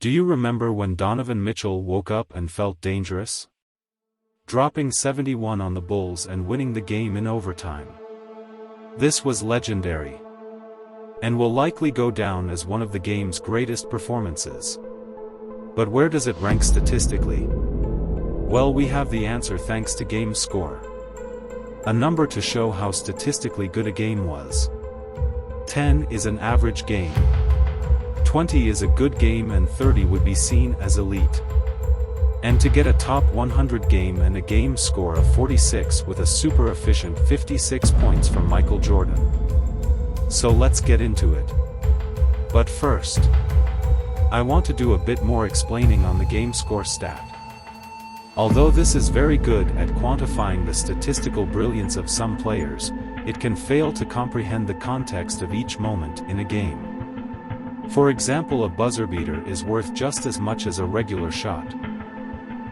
Do you remember when Donovan Mitchell woke up and felt dangerous? Dropping 71 on the Bulls and winning the game in overtime. This was legendary, and will likely go down as one of the game's greatest performances. But where does it rank statistically? Well, we have the answer thanks to Gamescore. A number to show how statistically good a game was. 10 is an average game. 20 is a good game and 30 would be seen as elite. And to get a top 100 game and a game score of 46 with a super efficient 56 points from Michael Jordan. So let's get into it. But first, I want to do a bit more explaining on the Gamescore stat. Although this is very good at quantifying the statistical brilliance of some players, it can fail to comprehend the context of each moment in a game. For example, a buzzer beater is worth just as much as a regular shot,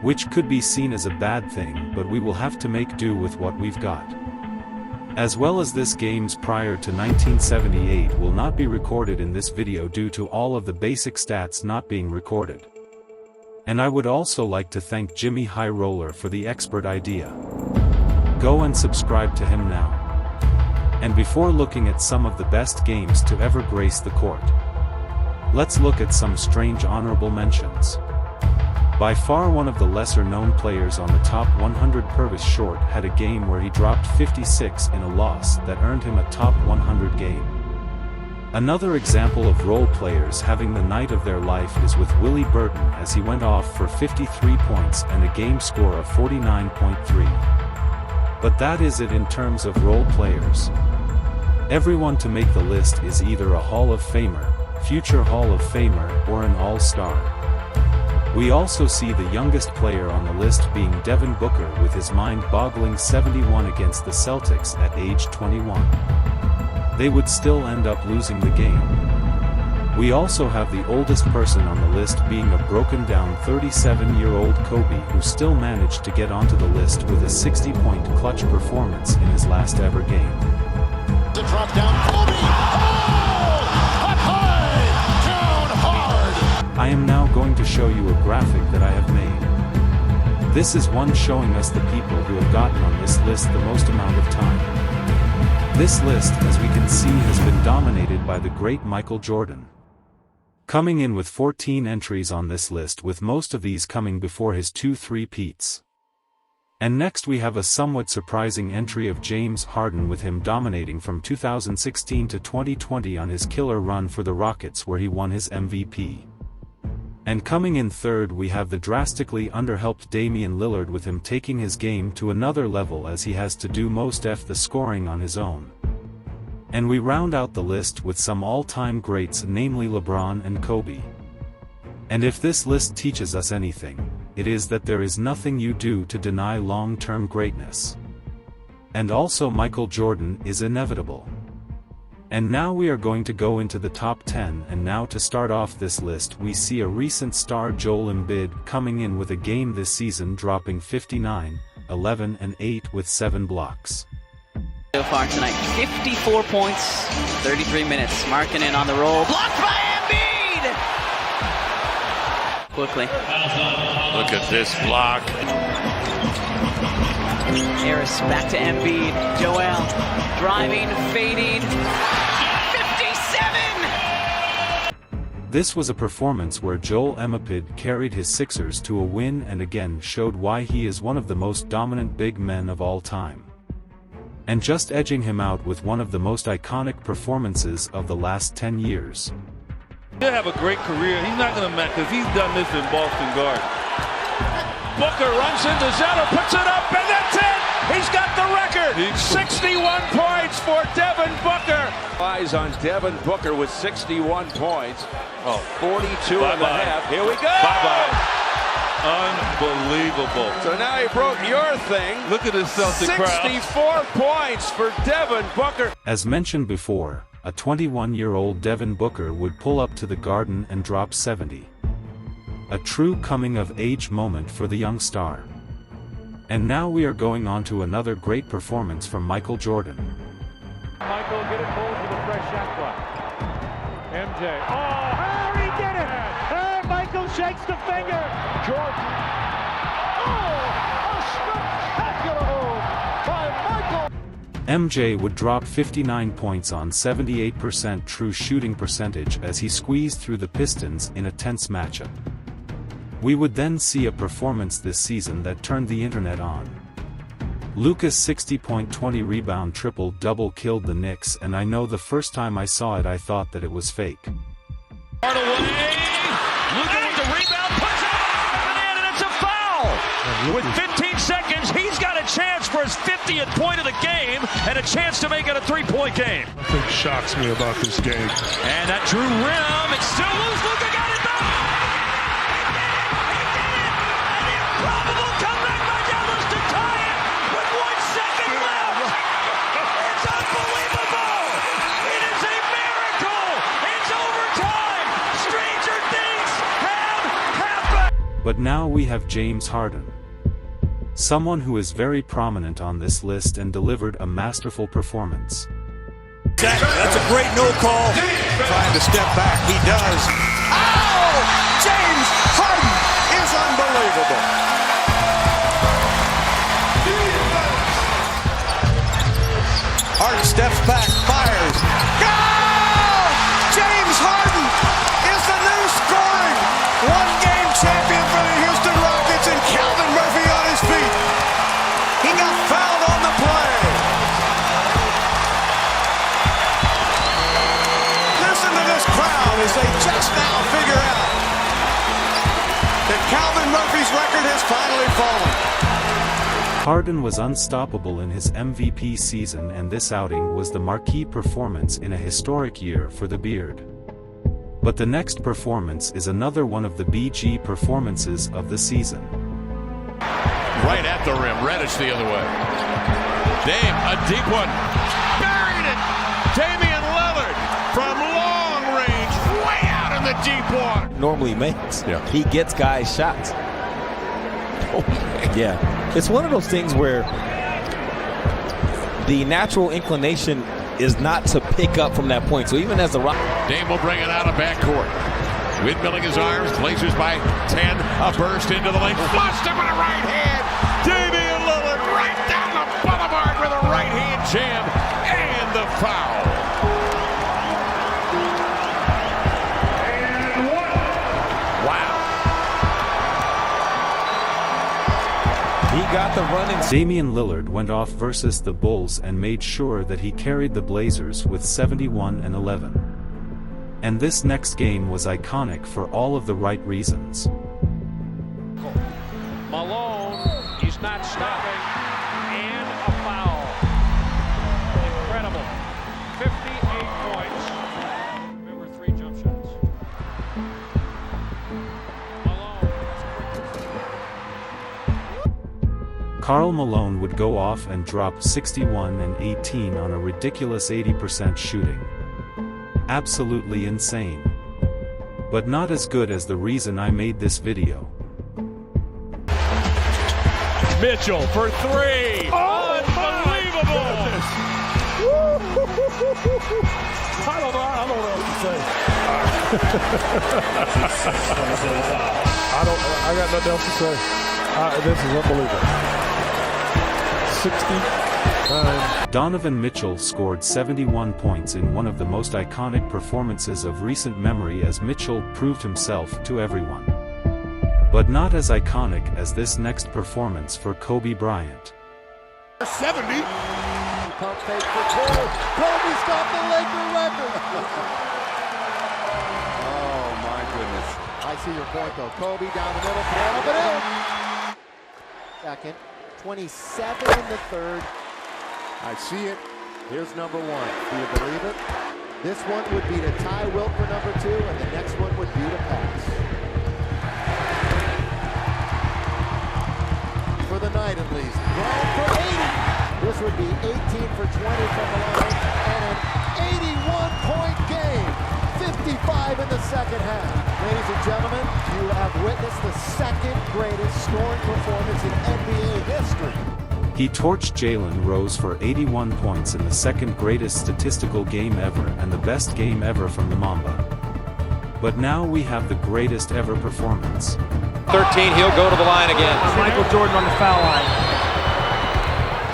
which could be seen as a bad thing, but we will have to make do with what we've got. As well as this games prior to 1978 will not be recorded in this video due to all of the basic stats not being recorded. And I would also like to thank Jimmy High Roller for the expert idea. Go and subscribe to him now. And before looking at some of the best games to ever grace the court, let's look at some strange honorable mentions. By far one of the lesser-known players on the top 100, Purvis Short, had a game where he dropped 56 in a loss that earned him a top 100 game. Another example of role players having the night of their life is with Willie Burton, as he went off for 53 points and a game score of 49.3. But that is it in terms of role players. Everyone to make the list is either a Hall of Famer, future Hall of Famer, or an All-Star. We also see the youngest player on the list being Devin Booker with his mind-boggling 71 against the Celtics at age 21. They would still end up losing the game. We also have the oldest person on the list being a broken-down 37-year-old Kobe, who still managed to get onto the list with a 60-point clutch performance in his last ever game. The drop down, Kobe! Oh! Up high! Down hard! I am now going to show you a graphic that I have made. This is one showing us the people who have gotten on this list the most amount of time. This list, as we can see, has been dominated by the great Michael Jordan, coming in with 14 entries on this list, with most of these coming before his 2 three-peats. And next we have a somewhat surprising entry of James Harden, with him dominating from 2016 to 2020 on his killer run for the Rockets, where he won his MVP. And coming in third we have the drastically underhelped Damian Lillard, with him taking his game to another level as he has to do most of the scoring on his own. And we round out the list with some all-time greats, namely LeBron and Kobe. And if this list teaches us anything, it is that there is nothing you do to deny long-term greatness. And also Michael Jordan is inevitable. And now we are going to go into the top 10, and now to start off this list we see a recent star, Joel Embiid, coming in with a game this season dropping 59, 11 and 8 with 7 blocks. So far tonight, 54 points, 33 minutes, marking in on the roll. Blocked by Embiid! Quickly. Look at this block. Harris back to Embiid. Joel driving, fading. 57! This was a performance where Joel Embiid carried his Sixers to a win and again showed why he is one of the most dominant big men of all time. And just edging him out with one of the most iconic performances of the last 10 years. He'll have a great career. He's not going to match, because he's done this in Boston Garden. Booker runs into Zeller, puts it up, and that's it! He's got the record! 61 points for Devin Booker! Eyes on Devin Booker with 61 points. Oh, 42 and a half. Here we go! Bye-bye. Unbelievable. So now he broke your thing. Look at this Celtic crowd. 64 points for Devin Booker. As mentioned before, a 21-year-old Devin Booker would pull up to the Garden and drop 70. A true coming-of-age moment for the young star. And now we are going on to another great performance from Michael Jordan. Michael, get it pulled for the fresh shot clock. MJ. Oh, Harry did it! Michael shakes the finger. Jordan. Oh, a spectacular home by Michael. MJ would drop 59 points on 78% true shooting percentage as he squeezed through the Pistons in a tense matchup. We would then see a performance this season that turned the internet on. Luka's 60-point 20-rebound triple-double killed the Knicks, and I know the first time I saw it I thought that it was fake. Hard away. Luka with the rebound, puts it up and in, and it's a foul. With 15 seconds, he's got a chance for his 50th point of the game and a chance to make it a three-point game. Nothing shocks me about this game. And that Drew rim, it's still loose. Luka got it back. An improbable comeback by Dallas to tie it with 1 second left. It's unbelievable. It is a miracle. It's overtime. Stranger things have happened. But now we have James Harden. Someone who is very prominent on this list and delivered a masterful performance. That's a great no call. Trying to step back, he does. Oh! James Harden is unbelievable. Harden steps back, fires. Go! James Harden is the new scoring one-game champion for the Houston Rockets, and Calvin Murphy on his feet. He got fouled on the play. Listen to this crowd as they just now figure out that Calvin Murphy's record has finally fallen. Harden was unstoppable in his MVP season, and this outing was the marquee performance in a historic year for the Beard. But the next performance is another one of the BG performances of the season. Right at the rim. Reddish the other way. Dame, a deep one. Buried it. Damian Lillard from long range, way out in the deep water. Normally makes. Yeah. He gets guys shots. Yeah. It's one of those things where the natural inclination is not to pick up from that point. So even as the Rock... Dame will bring it out of backcourt. Windmilling his arms, Blazers by 10, a burst into the lane, flushed him with a right hand. Damian Lillard right down the boulevard with a right hand jam and the foul. Wow. He got the running... Damian Lillard went off versus the Bulls and made sure that he carried the Blazers with 71 and 11. And this next game was iconic for all of the right reasons. Malone, he's not stopping, and a foul. Incredible. 58 points. Remember, 3 jump shots. Malone. Karl Malone would go off and drop 61 and 18 on a ridiculous 80% shooting. Absolutely insane. But not as good as the reason I made this video. Mitchell for 3. Unbelievable. I don't know what else to say. I got nothing else to say. This is unbelievable. 69. Donovan Mitchell scored 71 points in one of the most iconic performances of recent memory as Mitchell proved himself to everyone. But not as iconic as this next performance for Kobe Bryant. 70. Pump fake for Cole. Kobe's got the Laker record. Oh my goodness. I see your point though. Kobe down the middle, throw up and in. Second, 27 in the third. I see it. Here's number 1. Do you believe it? This one would be to tie Wilt for number 2, and the next one would be to pass. For the night at least. Brown for 80. This would be 18 for 20 from Malone, and an 81-point game. 55 in the second half. Ladies and gentlemen, you have witnessed the second greatest scoring performance in NBA history. He torched Jalen Rose for 81 points in the second greatest statistical game ever and the best game ever from the Mamba. But now we have the greatest ever performance. 13, he'll go to the line again. Michael Jordan on the foul line.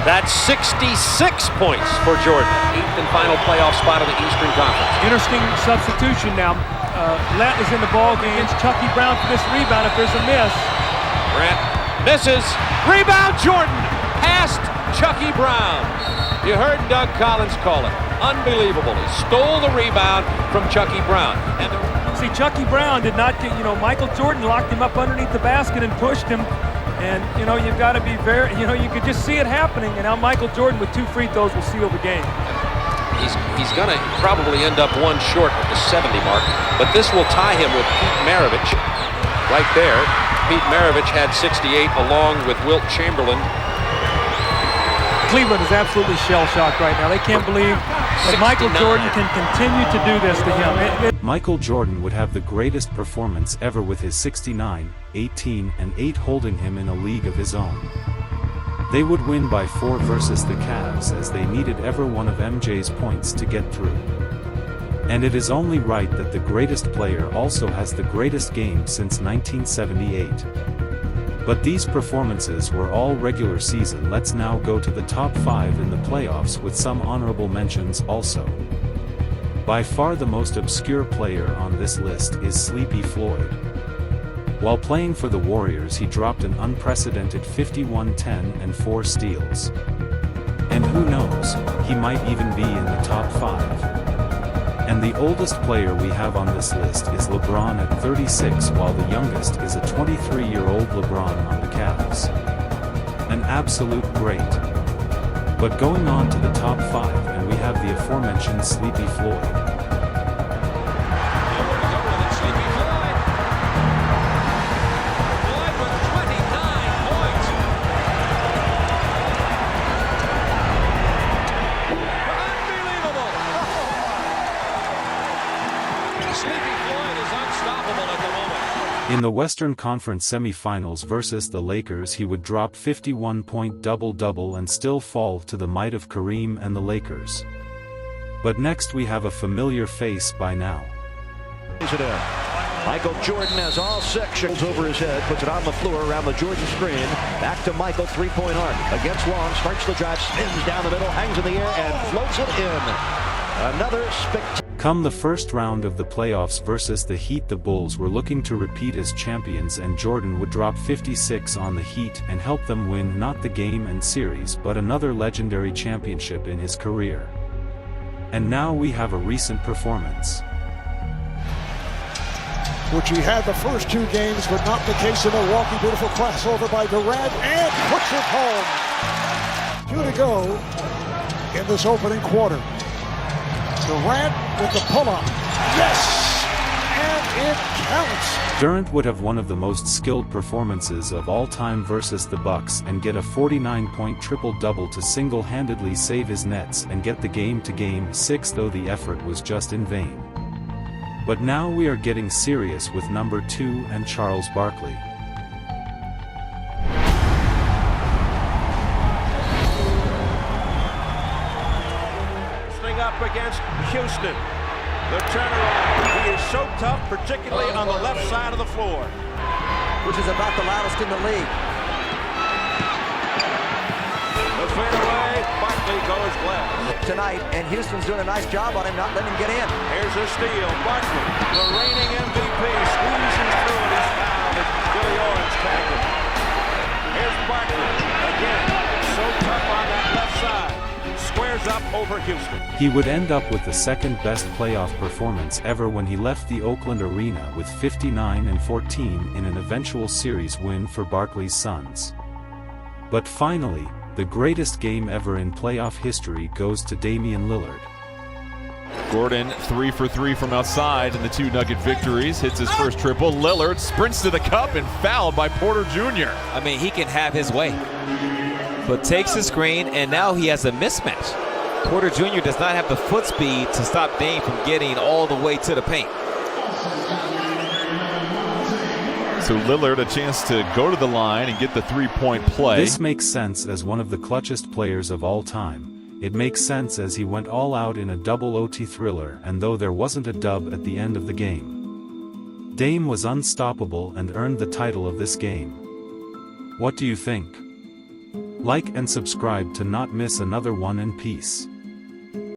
That's 66 points for Jordan. 8th and final playoff spot of the Eastern Conference. Interesting substitution now. Lett is in the ball game. Chucky Brown for this rebound if there's a miss. Grant misses. Rebound Jordan. Past Chucky Brown. You heard Doug Collins call it. Unbelievable. He stole the rebound from Chucky Brown. And see, Chucky Brown did not get, Michael Jordan locked him up underneath the basket and pushed him. And, you've got to be very, you could just see it happening. And now Michael Jordan with 2 free throws will seal the game. He's going to probably end up 1 short at the 70 mark. But this will tie him with Pete Maravich right there. Pete Maravich had 68 along with Wilt Chamberlain. Cleveland is absolutely shell-shocked right now. They can't believe that Michael Jordan can continue to do this to him. Michael Jordan would have the greatest performance ever with his 69, 18, and 8 holding him in a league of his own. They would win by 4 versus the Cavs as they needed every one of MJ's points to get through. And it is only right that the greatest player also has the greatest game since 1978. But these performances were all regular season. Let's now go to the top 5 in the playoffs with some honorable mentions also. By far the most obscure player on this list is Sleepy Floyd. While playing for the Warriors, he dropped an unprecedented 51, 10, and 4 steals. And who knows, he might even be in the top 5. And the oldest player we have on this list is LeBron at 36, while the youngest is a 23-year-old LeBron on the Cavs. An absolute great. But going on to the top 5, and we have the aforementioned Sleepy Floyd. In the Western Conference semifinals versus the Lakers, he would drop 51-point double-double and still fall to the might of Kareem and the Lakers. But next we have a familiar face by now. Michael Jordan has all 6. Goes over his head, puts it on the floor around the Georgia screen. Back to Michael, 3-point arc. Against Long, starts the drive, spins down the middle, hangs in the air, and floats it in. Another spectacular. Come the first round of the playoffs versus the Heat, the Bulls were looking to repeat as champions, and Jordan would drop 56 on the Heat and help them win not the game and series but another legendary championship in his career. And now we have a recent performance. Which he had the first 2 games, but not the case in Milwaukee. Beautiful crossover by Durant, and puts it home. 2 to go in this opening quarter. Durant with the pull-up. Yes! And it counts. Durant would have one of the most skilled performances of all time versus the Bucks and get a 49-point triple-double to single-handedly save his Nets and get the game to Game 6, though the effort was just in vain. But now we are getting serious with number 2 and Charles Barkley. Up against Houston. The turnaround. He is so tough, particularly on the left side of the floor. Which is about the loudest in the league. The fadeaway, Barkley goes left. Tonight, and Houston's doing a nice job on him, not letting him get in. Here's a steal. Barkley, the reigning MVP, squeezing through it. He's fouled as Billy Owens tagged him. Here's Barkley again. So tough on that left side. Squares up over Houston. He would end up with the second best playoff performance ever when he left the Oakland arena with 59 and 14 in an eventual series win for Barkley's Suns. But finally, the greatest game ever in playoff history goes to Damian Lillard. Gordon 3 for 3 from outside in the 2 Nugget victories, hits his first triple. Lillard sprints to the cup and fouled by Porter Jr. I mean, he can have his way, but takes the screen, and now he has a mismatch. Porter Jr. does not have the foot speed to stop Dame from getting all the way to the paint. So Lillard a chance to go to the line and get the 3-point play. This makes sense as one of the clutchest players of all time. It makes sense as he went all out in a double OT thriller, and though there wasn't a dub at the end of the game. Dame was unstoppable and earned the title of this game. What do you think? Like and subscribe to not miss another one, and peace.